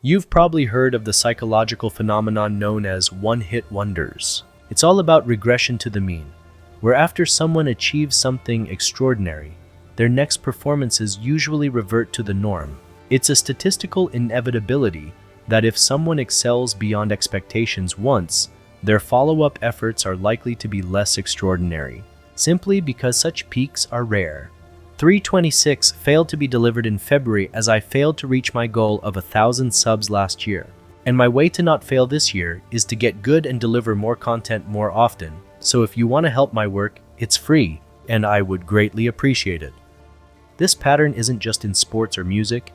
You've probably heard of the psychological phenomenon known as one-hit wonders. It's all about regression to the mean, where after someone achieves something extraordinary, their next performances usually revert to the norm. It's a statistical inevitability that if someone excels beyond expectations once, their follow-up efforts are likely to be less extraordinary, simply because such peaks are rare. 326 failed to be delivered in February as I failed to reach my goal of 1,000 subs last year. And my way to not fail this year is to get good and deliver more content more often. So if you want to help my work, it's free, and I would greatly appreciate it. This pattern isn't just in sports or music,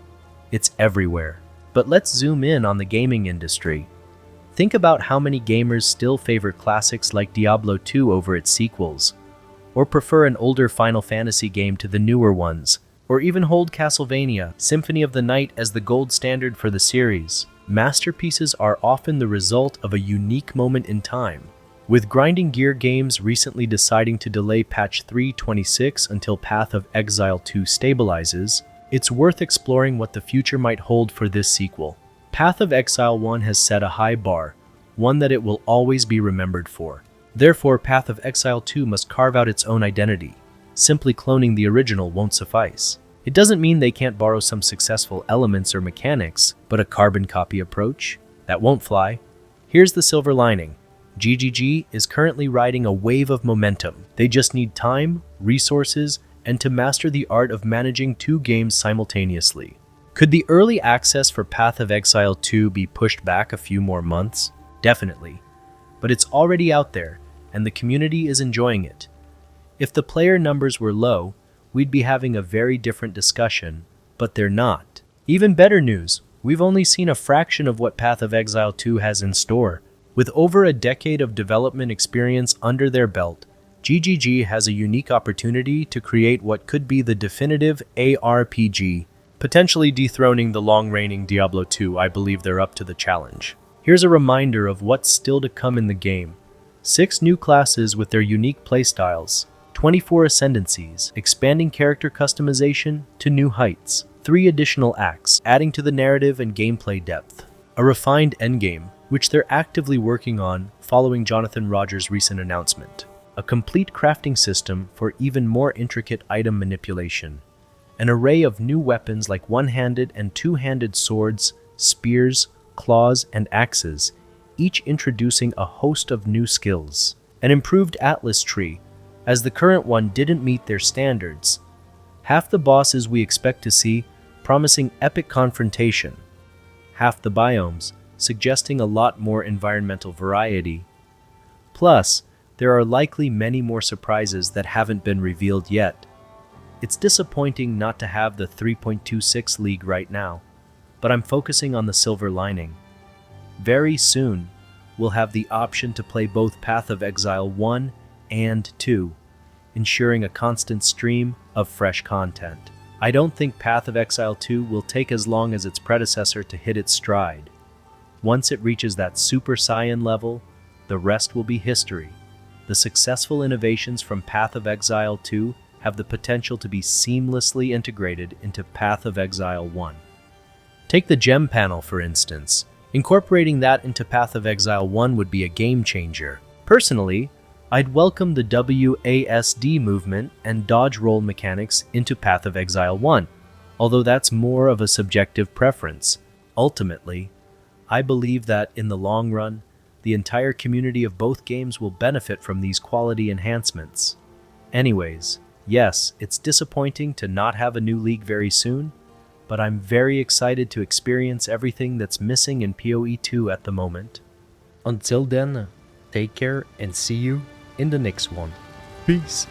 it's everywhere. But let's zoom in on the gaming industry. Think about how many gamers still favor classics like Diablo 2 over its sequels, or prefer an older Final Fantasy game to the newer ones, or even hold Castlevania Symphony of the Night as the gold standard for the series. Masterpieces are often the result of a unique moment in time, with Grinding Gear Games recently deciding to delay patch 326 until Path of Exile 2 stabilizes. It's worth exploring what the future might hold for this sequel. Path of Exile 1 has set a high bar, one that it will always be remembered for. Therefore, Path of Exile 2 must carve out its own identity. Simply cloning the original won't suffice. It doesn't mean they can't borrow some successful elements or mechanics, but a carbon copy approach? That won't fly. Here's the silver lining. GGG is currently riding a wave of momentum. They just need time, resources, and to master the art of managing two games simultaneously. Could the early access for Path of Exile 2 be pushed back a few more months? Definitely. But it's already out there, and the community is enjoying it. If the player numbers were low, we'd be having a very different discussion, but they're not. Even better news, we've only seen a fraction of what Path of Exile 2 has in store. With over a decade of development experience under their belt, GGG has a unique opportunity to create what could be the definitive ARPG, potentially dethroning the long-reigning Diablo 2. I believe they're up to the challenge. Here's a reminder of what's still to come in the game. 6 new classes with their unique playstyles, 24 ascendancies, expanding character customization to new heights, 3 additional acts, adding to the narrative and gameplay depth, a refined endgame, which they're actively working on following Jonathan Rogers' recent announcement, a complete crafting system for even more intricate item manipulation, an array of new weapons like one-handed and two-handed swords, spears, claws, and axes, each introducing a host of new skills. An improved Atlas tree, as the current one didn't meet their standards. Half the bosses we expect to see, promising epic confrontation. Half the biomes, suggesting a lot more environmental variety. Plus, there are likely many more surprises that haven't been revealed yet. It's disappointing not to have the 3.26 league right now, but I'm focusing on the silver lining. Very soon, we'll have the option to play both Path of Exile 1 and 2, ensuring a constant stream of fresh content. I don't think Path of Exile 2 will take as long as its predecessor to hit its stride. Once it reaches that Super Saiyan level, the rest will be history. The successful innovations from Path of Exile 2 have the potential to be seamlessly integrated into Path of Exile 1. Take the gem panel, for instance. Incorporating that into Path of Exile 1 would be a game changer. Personally, I'd welcome the WASD movement and dodge roll mechanics into Path of Exile 1, although that's more of a subjective preference. Ultimately, I believe that in the long run, the entire community of both games will benefit from these quality enhancements. Anyways, yes, it's disappointing to not have a new league very soon, but I'm very excited to experience everything that's missing in PoE 2 at the moment. Until then, take care and see you in the next one. Peace.